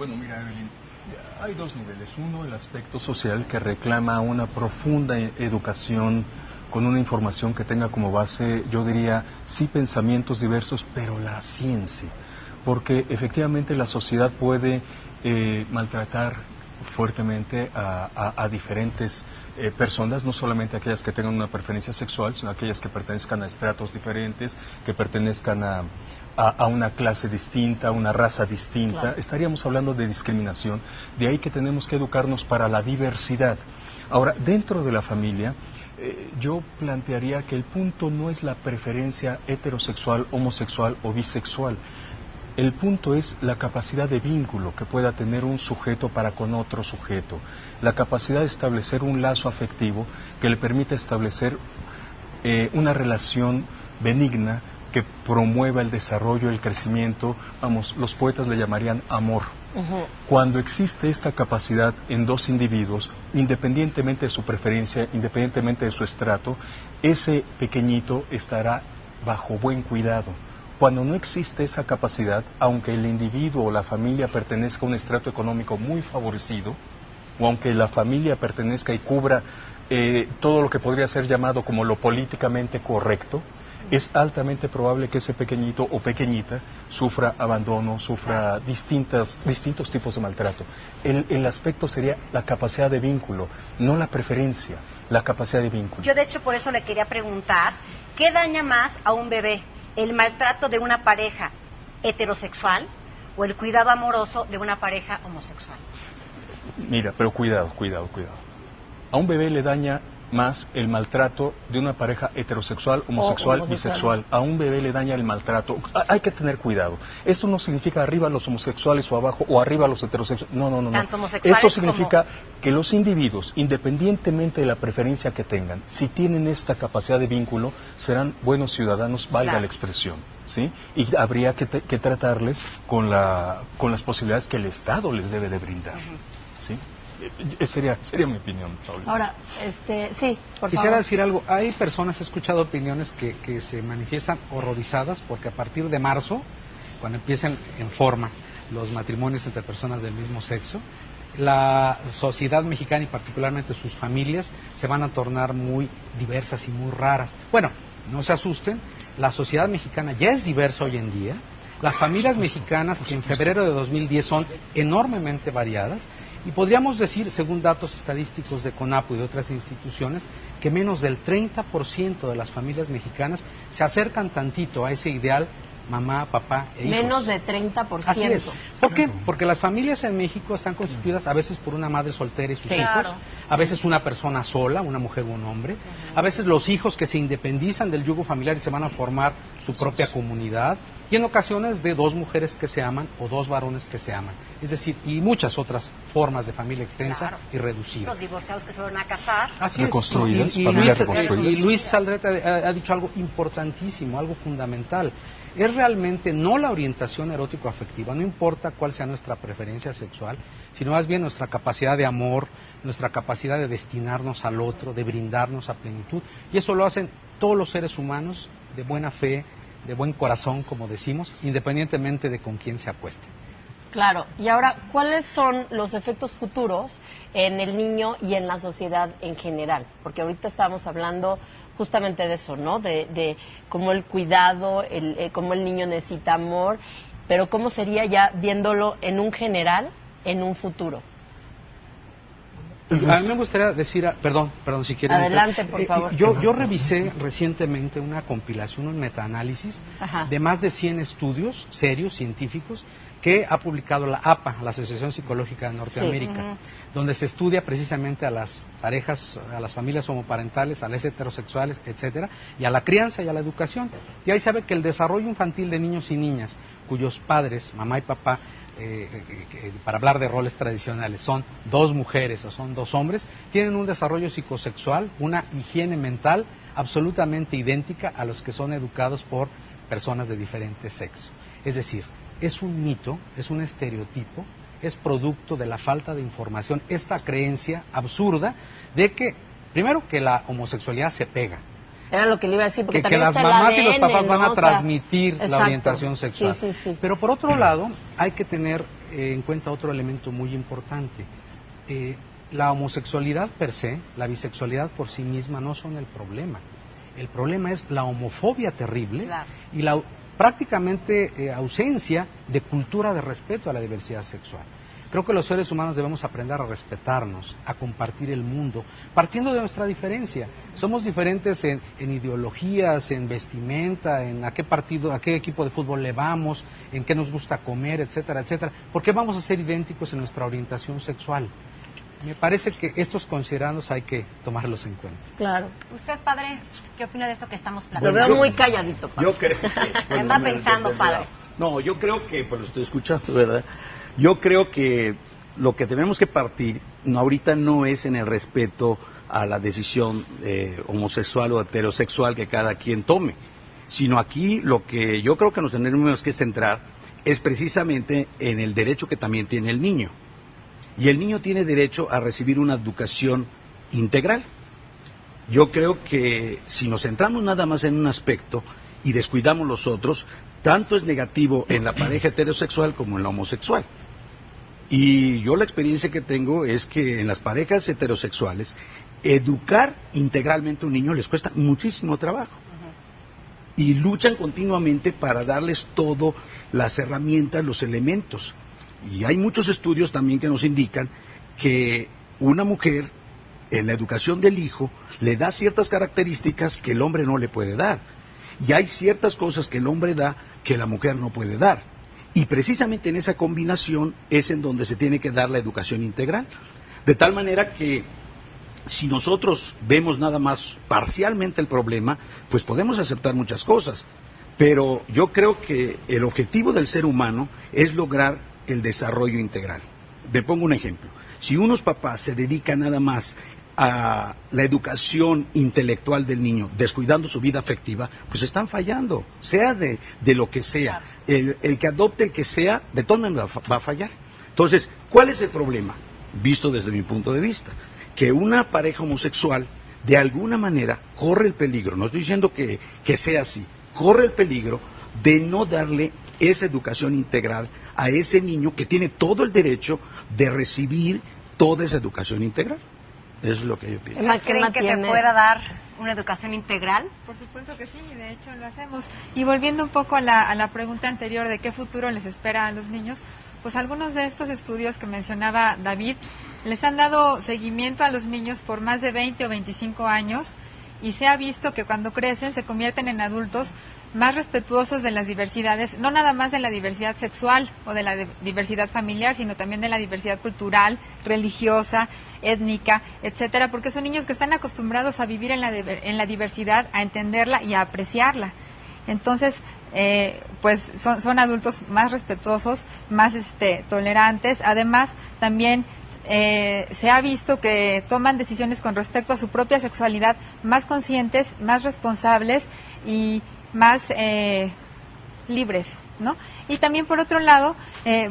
Bueno, mira, Evelyn, hay dos niveles. Uno, el aspecto social que reclama una profunda educación con una información que tenga como base, yo diría, sí pensamientos diversos, pero la ciencia. Porque efectivamente la sociedad puede maltratar fuertemente a diferentes personas, no solamente aquellas que tengan una preferencia sexual, sino aquellas que pertenezcan a estratos diferentes, que pertenezcan a una clase distinta, a una raza distinta. Claro. Estaríamos hablando de discriminación, de ahí que tenemos que educarnos para la diversidad. Ahora, dentro de la familia, yo plantearía que el punto no es la preferencia heterosexual, homosexual o bisexual. El punto es la capacidad de vínculo que pueda tener un sujeto para con otro sujeto, la capacidad de establecer un lazo afectivo que le permita establecer una relación benigna que promueva el desarrollo, el crecimiento, vamos, los poetas le llamarían amor. Cuando existe esta capacidad en dos individuos, independientemente de su preferencia, independientemente de su estrato, ese pequeñito estará bajo buen cuidado. Cuando no existe esa capacidad, aunque el individuo o la familia pertenezca a un estrato económico muy favorecido, o aunque la familia pertenezca y cubra todo lo que podría ser llamado como lo políticamente correcto, es altamente probable que ese pequeñito o pequeñita sufra abandono, sufra distintos tipos de maltrato. El aspecto sería la capacidad de vínculo, no la preferencia, la capacidad de vínculo. Yo de hecho por eso le quería preguntar, ¿qué daña más a un bebé? ¿El maltrato de una pareja heterosexual o el cuidado amoroso de una pareja homosexual? Mira, pero cuidado. A un bebé le daña más el maltrato de una pareja heterosexual, homosexual, bisexual. A un bebé le daña el maltrato. Hay que tener cuidado. Esto no significa arriba los homosexuales o abajo, o arriba los heterosexuales. No. Esto significa que los individuos, independientemente de la preferencia que tengan, si tienen esta capacidad de vínculo, serán buenos ciudadanos, valga la expresión, ¿sí? Y habría que tratarles con las posibilidades que el Estado les debe de brindar, ¿sí? Sería mi opinión, Paul. Ahora, sí, por Quisiera favor. decir algo. Hay personas, he escuchado opiniones que se manifiestan horrorizadas porque a partir de marzo, cuando empiecen en forma los matrimonios entre personas del mismo sexo, la sociedad mexicana y particularmente sus familias se van a tornar muy diversas y muy raras. Bueno, no se asusten, la sociedad mexicana ya es diversa hoy en día. Las familias mexicanas en febrero de 2010 son enormemente variadas. Y podríamos decir, según datos estadísticos de CONAPO y de otras instituciones, que menos del 30% de las familias mexicanas se acercan tantito a ese ideal mamá, papá e hijos. Menos de 30%. Así es. ¿Por qué? Porque las familias en México están constituidas a veces por una madre soltera y sus hijos, a veces una persona sola, una mujer o un hombre, a veces los hijos que se independizan del yugo familiar y se van a formar su propia comunidad, y en ocasiones de dos mujeres que se aman o dos varones que se aman. Es decir, y muchas otras formas de familia extensa y reducida. Los divorciados que se van a casar. Así reconstruidas, es. familias reconstruidas. Y Luis Saldrete ha dicho algo importantísimo, algo fundamental. Es realmente no la orientación erótico-afectiva, no importa cuál sea nuestra preferencia sexual, sino más bien nuestra capacidad de amor, nuestra capacidad de destinarnos al otro, de brindarnos a plenitud. Y eso lo hacen todos los seres humanos de buena fe, de buen corazón, como decimos, independientemente de con quién se acueste. Claro, y ahora, ¿cuáles son los efectos futuros en el niño y en la sociedad en general? Porque ahorita estábamos hablando justamente de eso, ¿no? De cómo el cuidado, cómo el niño necesita amor, pero cómo sería ya viéndolo en un general, en un futuro. A mí me gustaría decir, perdón, si quieren. Adelante, por favor. Yo revisé recientemente una compilación, un metaanálisis de más de 100 estudios serios, científicos, que ha publicado la APA, la Asociación Psicológica de Norteamérica, donde se estudia precisamente a las parejas, a las familias homoparentales, a las heterosexuales, etcétera, y a la crianza y a la educación. Y ahí sabe que el desarrollo infantil de niños y niñas cuyos padres, mamá y papá, para hablar de roles tradicionales, son dos mujeres o son dos hombres, tienen un desarrollo psicosexual, una higiene mental absolutamente idéntica a los que son educados por personas de diferente sexo. Es decir, es un mito, es un estereotipo, es producto de la falta de información, esta creencia absurda de que, primero, que la homosexualidad se pega. Era lo que le iba a decir, porque que las mamás y los papás van a transmitir la orientación sexual. Sí. Pero por otro lado, hay que tener en cuenta otro elemento muy importante. La homosexualidad per se, la bisexualidad por sí misma no son el problema. El problema es la homofobia terrible, claro, y la prácticamente ausencia de cultura de respeto a la diversidad sexual. Creo que los seres humanos debemos aprender a respetarnos, a compartir el mundo, partiendo de nuestra diferencia. Somos diferentes en ideologías, en vestimenta, en a qué equipo de fútbol le vamos, en qué nos gusta comer, etcétera, etcétera. ¿Por qué vamos a ser idénticos en nuestra orientación sexual? Me parece que estos considerandos hay que tomarlos en cuenta. Claro. Usted, padre, ¿qué opina de esto que estamos platicando? Lo veo muy calladito, padre. Yo creo que... ¿Qué está pensando, padre? No, yo creo que, pues lo estoy escuchando, ¿verdad? Yo creo que lo que tenemos que partir ahorita no es en el respeto a la decisión homosexual o heterosexual que cada quien tome, sino aquí lo que yo creo que nos tenemos que centrar es precisamente en el derecho que también tiene el niño. Y el niño tiene derecho a recibir una educación integral. Yo creo que si nos centramos nada más en un aspecto y descuidamos los otros, tanto es negativo en la pareja heterosexual como en la homosexual. Y yo la experiencia que tengo es que en las parejas heterosexuales, educar integralmente a un niño les cuesta muchísimo trabajo. Y luchan continuamente para darles todo, las herramientas, los elementos. Y hay muchos estudios también que nos indican que una mujer en la educación del hijo le da ciertas características que el hombre no le puede dar. Y hay ciertas cosas que el hombre da que la mujer no puede dar. Y precisamente en esa combinación es en donde se tiene que dar la educación integral. De tal manera que si nosotros vemos nada más parcialmente el problema, pues podemos aceptar muchas cosas. Pero yo creo que el objetivo del ser humano es lograr el desarrollo integral. Me pongo un ejemplo. Si unos papás se dedican nada más a la educación intelectual del niño, descuidando su vida afectiva, pues están fallando, sea de lo que sea. El que adopte el que sea, de todas maneras va a fallar. Entonces, ¿cuál es el problema? Visto desde mi punto de vista, que una pareja homosexual de alguna manera corre el peligro, no estoy diciendo que sea así, corre el peligro de no darle esa educación integral a ese niño que tiene todo el derecho de recibir toda esa educación integral. Eso es lo que yo pienso. ¿Creen que se pueda dar una educación integral? Por supuesto que sí, de hecho lo hacemos. Y volviendo un poco a la pregunta anterior de qué futuro les espera a los niños, pues algunos de estos estudios que mencionaba David les han dado seguimiento a los niños por más de 20 o 25 años y se ha visto que cuando crecen se convierten en adultos más respetuosos de las diversidades, no nada más de la diversidad sexual o de la diversidad familiar, sino también de la diversidad cultural, religiosa, étnica, etcétera, porque son niños que están acostumbrados a vivir en la diversidad, a entenderla y a apreciarla. Entonces, pues son adultos más respetuosos, más tolerantes. Además, también se ha visto que toman decisiones con respecto a su propia sexualidad más conscientes, más responsables y más libres, ¿no? Y también por otro lado,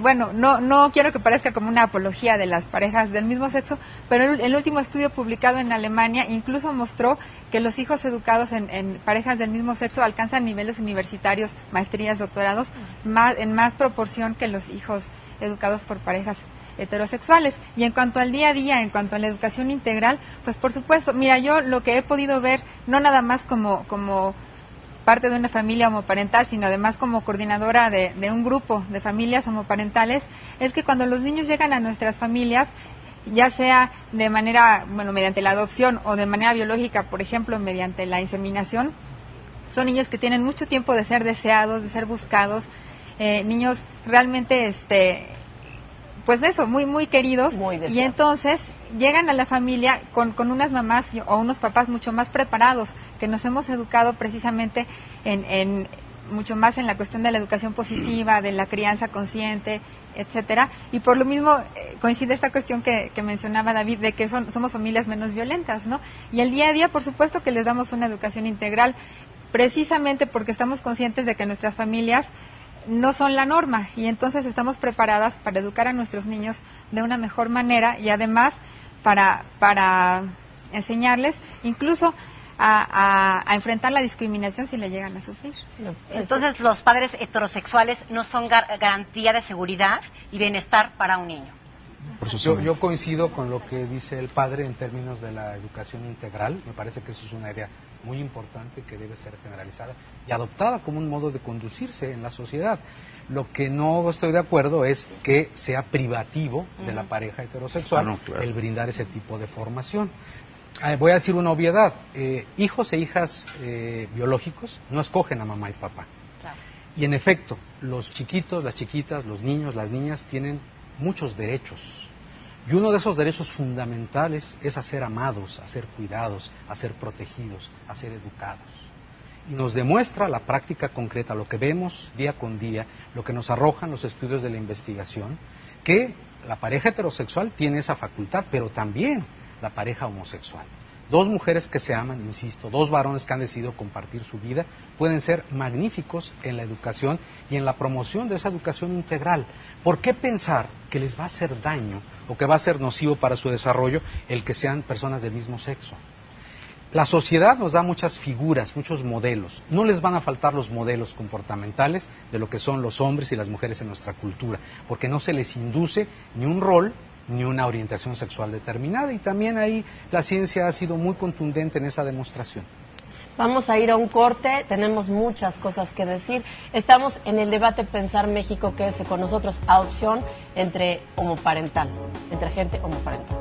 bueno, no quiero que parezca como una apología de las parejas del mismo sexo, pero el último estudio publicado en Alemania incluso mostró que los hijos educados en parejas del mismo sexo alcanzan niveles universitarios, maestrías, doctorados, en más proporción que los hijos educados por parejas heterosexuales. Y en cuanto al día a día, en cuanto a la educación integral, pues por supuesto, mira, yo lo que he podido ver, no nada más como parte de una familia homoparental, sino además como coordinadora de un grupo de familias homoparentales, es que cuando los niños llegan a nuestras familias, ya sea de manera, bueno, mediante la adopción o de manera biológica, por ejemplo, mediante la inseminación, son niños que tienen mucho tiempo de ser deseados, de ser buscados, niños realmente, pues eso, muy, muy queridos, y entonces llegan a la familia con unas mamás o unos papás mucho más preparados, que nos hemos educado precisamente en mucho más en la cuestión de la educación positiva, de la crianza consciente, etcétera, y por lo mismo coincide esta cuestión que mencionaba David, de que somos familias menos violentas, ¿no? Y el día a día, por supuesto que les damos una educación integral, precisamente porque estamos conscientes de que nuestras familias no son la norma, y entonces estamos preparadas para educar a nuestros niños de una mejor manera y además para enseñarles incluso a enfrentar la discriminación si le llegan a sufrir. Entonces, los padres heterosexuales no son garantía de seguridad y bienestar para un niño. Yo coincido con lo que dice el padre en términos de la educación integral. Me parece que eso es una idea muy importante que debe ser generalizada y adoptada como un modo de conducirse en la sociedad. Lo que no estoy de acuerdo es que sea privativo de la pareja heterosexual el brindar ese tipo de formación. Voy a decir una obviedad. Hijos e hijas biológicos no escogen a mamá y papá. Claro. Y en efecto, los chiquitos, las chiquitas, los niños, las niñas tienen muchos derechos. Y uno de esos derechos fundamentales es a ser amados, a ser cuidados, a ser protegidos, a ser educados. Y nos demuestra la práctica concreta, lo que vemos día con día, lo que nos arrojan los estudios de la investigación, que la pareja heterosexual tiene esa facultad, pero también la pareja homosexual. Dos mujeres que se aman, insisto, dos varones que han decidido compartir su vida, pueden ser magníficos en la educación y en la promoción de esa educación integral. ¿Por qué pensar que les va a hacer daño o que va a ser nocivo para su desarrollo el que sean personas del mismo sexo? La sociedad nos da muchas figuras, muchos modelos. No les van a faltar los modelos comportamentales de lo que son los hombres y las mujeres en nuestra cultura, porque no se les induce ni un rol ni una orientación sexual determinada, y también ahí la ciencia ha sido muy contundente en esa demostración. Vamos a ir a un corte, tenemos muchas cosas que decir. Estamos en el debate Pensar México, que es con nosotros adopción entre gente homoparental.